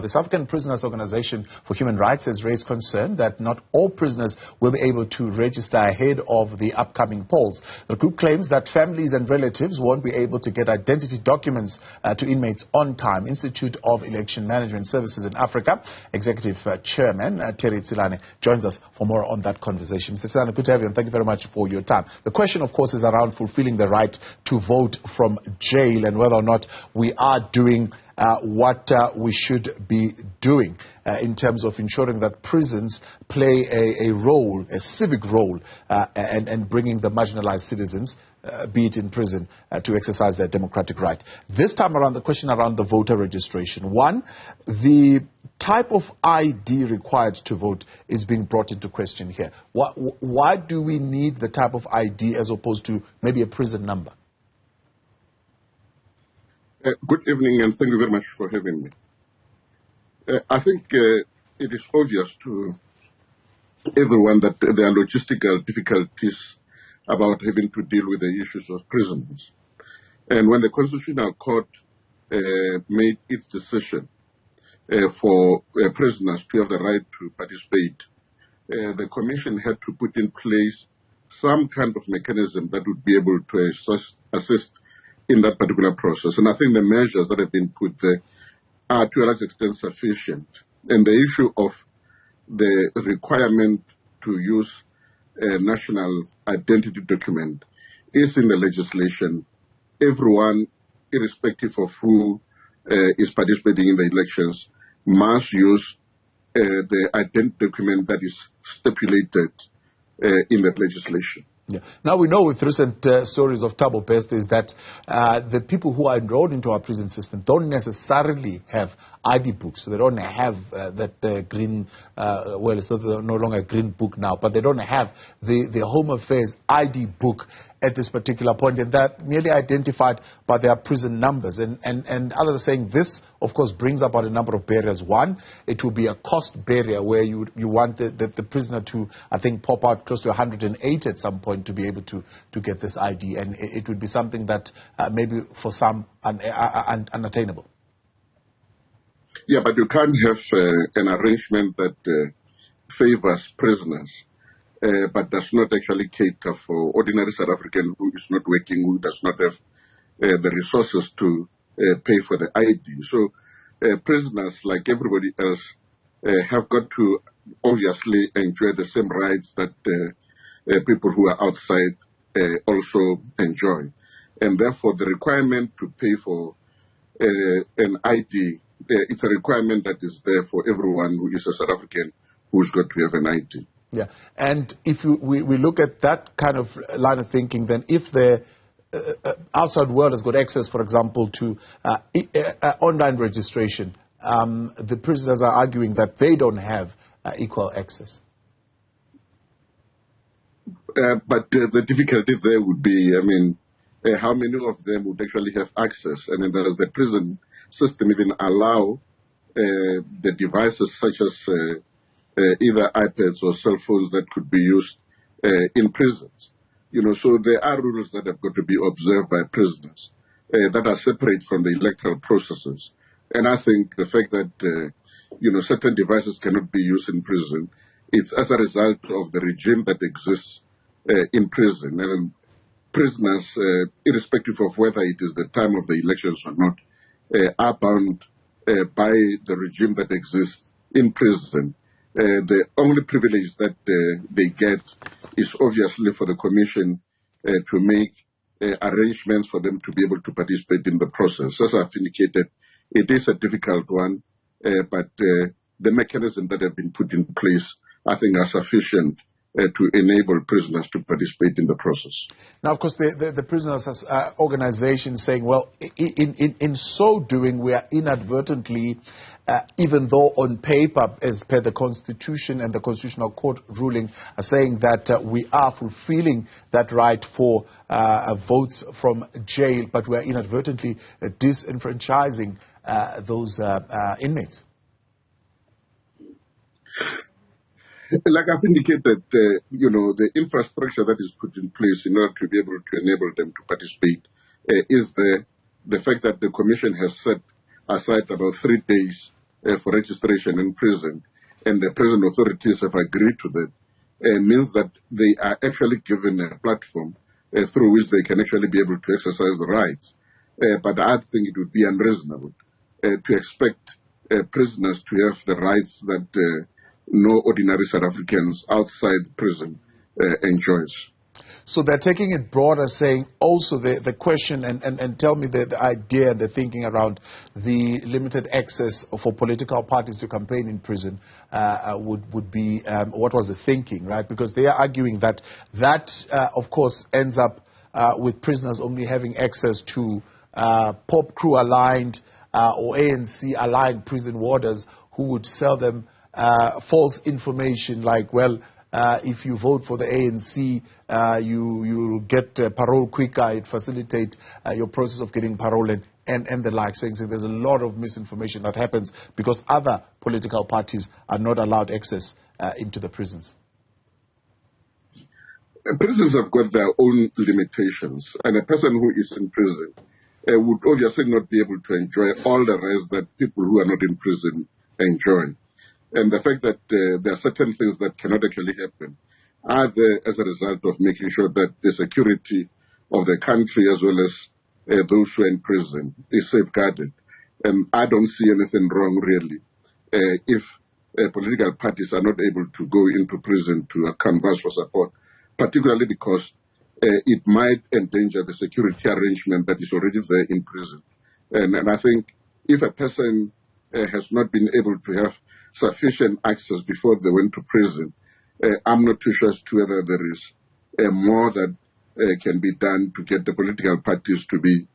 The South African Prisoners Organization for Human Rights has raised concern that not all prisoners will be able to register ahead of the upcoming polls. The group claims that families and relatives won't be able to get identity documents to inmates on time. Institute of Election Management Services in Africa Executive Chairman Tselane joins us for more on that conversation. Mr. Tselane, good to have you, and thank you very much for your time. The question, of course, is around fulfilling the right to vote from jail and whether or not we are doing what we should be doing in terms of ensuring that prisons play a role, a civic role, and bringing the marginalized citizens, be it in prison, to exercise their democratic right. This time around, the question around the voter registration. One, the type of ID required to vote is being brought into question here. Why do we need the type of ID as opposed to maybe a prison number? Good evening, and thank you very much for having me. I think it is obvious to everyone that there are logistical difficulties about having to deal with the issues of prisons. And when the Constitutional Court made its decision for prisoners to have the right to participate, the Commission had to put in place some kind of mechanism that would be able to assist in that particular process. And I think the measures that have been put there are to a large extent sufficient. And the issue of the requirement to use a national identity document is in the legislation. Everyone, irrespective of who is participating in the elections, must use the identity document that is stipulated in that legislation. Yeah. Now we know with recent stories of Thabo Best is that the people who are enrolled into our prison system don't necessarily have ID books. So they don't have that green, well, it's no longer a green book now, but they don't have the Home Affairs ID book at this particular point, and that merely identified by their prison numbers. And others are saying this, of course, brings about a number of barriers. One, it will be a cost barrier where you want the prisoner to, I think, pop out close to 108 at some point to be able to get this ID, and it would be something that maybe for some unattainable. Yeah, but you can't have an arrangement that favors prisoners, but does not actually cater for ordinary South African who is not working, who does not have the resources to pay for the ID. So prisoners, like everybody else, have got to obviously enjoy the same rights that people who are outside also enjoy. And therefore, the requirement to pay for an ID, it's a requirement that is there for everyone who is a South African who's got to have an ID. Yeah, and if we look at that kind of line of thinking, then if the outside world has got access, for example, to online registration, the prisoners are arguing that they don't have equal access. But the difficulty there would be, I mean, how many of them would actually have access? I mean, does the prison system even allow the devices such as either iPads or cell phones that could be used in prisons? You know, so there are rules that have got to be observed by prisoners that are separate from the electoral processes. And I think the fact that, you know, certain devices cannot be used in prison, it's as a result of the regime that exists in prison. And prisoners, irrespective of whether it is the time of the elections or not, are bound by the regime that exists in prison. The only privilege that they get is obviously for the Commission to make arrangements for them to be able to participate in the process. As I've indicated, it is a difficult one, but the mechanisms that have been put in place, I think, are sufficient to enable prisoners to participate in the process. Now, of course, the prisoners' organization saying, well, in so doing, we are inadvertently, even though on paper, as per the Constitution and the Constitutional Court ruling, are saying that we are fulfilling that right for votes from jail, but we are inadvertently disenfranchising those inmates. Like I've indicated, you know, the infrastructure that is put in place in order to be able to enable them to participate is the fact that the Commission has set aside about 3 days for registration in prison, and the prison authorities have agreed to that, means that they are actually given a platform through which they can actually be able to exercise the rights. But I think it would be unreasonable to expect prisoners to have the rights that no ordinary South Africans outside prison enjoys. So they're taking it broader, saying also the question, and tell me the idea and the thinking around the limited access for political parties to campaign in prison would be, what was the thinking, right? Because they are arguing that of course, ends up with prisoners only having access to pop crew aligned or ANC aligned prison warders who would sell them false information like, well, if you vote for the ANC, you'll get parole quicker. It facilitates your process of getting parole and the like. Saying there's a lot of misinformation that happens because other political parties are not allowed access into the prisons. Prisons have got their own limitations, and a person who is in prison would obviously not be able to enjoy all the rest that people who are not in prison enjoy. And the fact that there are certain things that cannot actually happen are there as a result of making sure that the security of the country as well as those who are in prison is safeguarded. And I don't see anything wrong really if political parties are not able to go into prison to canvass for support, particularly because it might endanger the security arrangement that is already there in prison. And I think if a person has not been able to have sufficient access before they went to prison, I'm not too sure as to whether there is more that can be done to get the political parties to be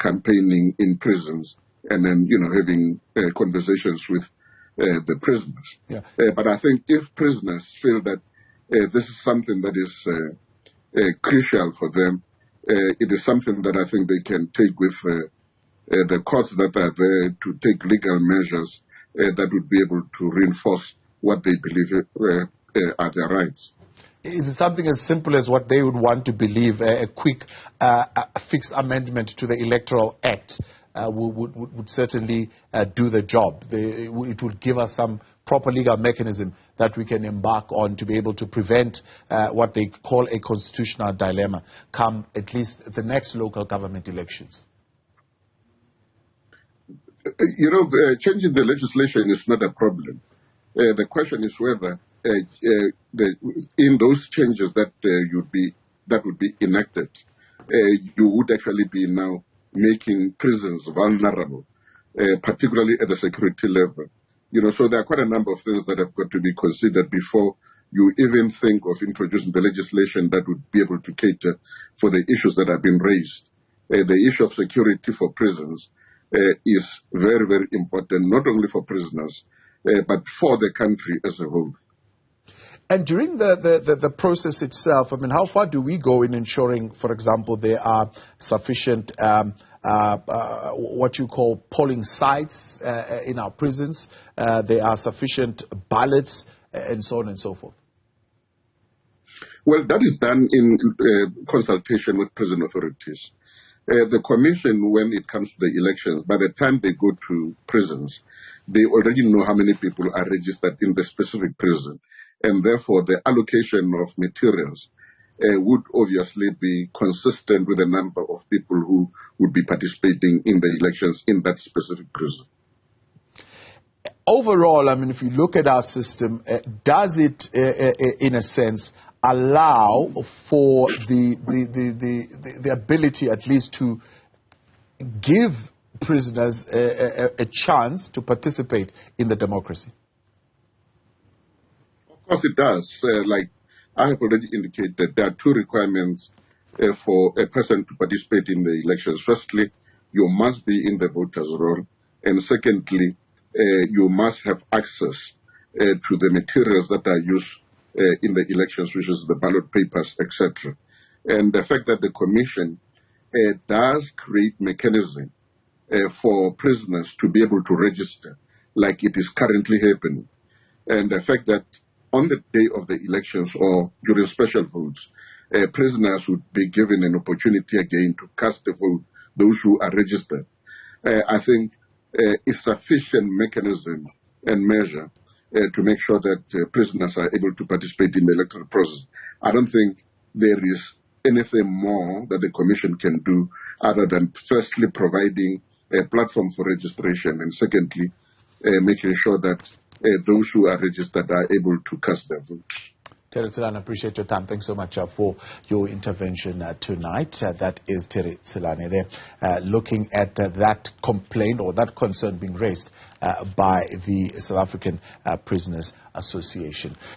campaigning in prisons and then, having conversations with the prisoners. Yeah. But I think if prisoners feel that this is something that is crucial for them, it is something that I think they can take with the courts that are there to take legal measures that would be able to reinforce what they believe are their rights. Is it something as simple as what they would want to believe, a quick fixed amendment to the Electoral Act would certainly do the job? It would give us some proper legal mechanism that we can embark on to be able to prevent what they call a constitutional dilemma come at least the next local government elections. Changing the legislation is not a problem. The question is whether in those changes that would be enacted, you would actually be now making prisons vulnerable, particularly at the security level. So there are quite a number of things that have got to be considered before you even think of introducing the legislation that would be able to cater for the issues that have been raised. The issue of security for prisons is very, very important, not only for prisoners, but for the country as a whole. And during the process itself, how far do we go in ensuring, for example, there are sufficient what you call polling sites in our prisons, there are sufficient ballots, and so on and so forth? Well, that is done in consultation with prison authorities. The commission, when it comes to the elections, by the time they go to prisons, they already know how many people are registered in the specific prison. And therefore, the allocation of materials would obviously be consistent with the number of people who would be participating in the elections in that specific prison. Overall, if you look at our system, does it, in a sense, allow for the ability at least to give prisoners a chance to participate in the democracy? Of course it does. Like I have already indicated, there are two requirements for a person to participate in the elections. Firstly, you must be in the voters' roll. And secondly, you must have access to the materials that are used in the elections, which is the ballot papers, etc. And the fact that the Commission does create mechanism for prisoners to be able to register, like it is currently happening. And the fact that on the day of the elections or during special votes, prisoners would be given an opportunity again to cast a vote, those who are registered. I think is sufficient mechanism and measure to make sure that prisoners are able to participate in the electoral process. I don't think there is anything more that the Commission can do other than firstly providing a platform for registration and secondly making sure that those who are registered are able to cast their vote. Tselane, I appreciate your time. Thanks so much for your intervention tonight. That is Tselane there, looking at that complaint or that concern being raised by the South African Prisoners Association.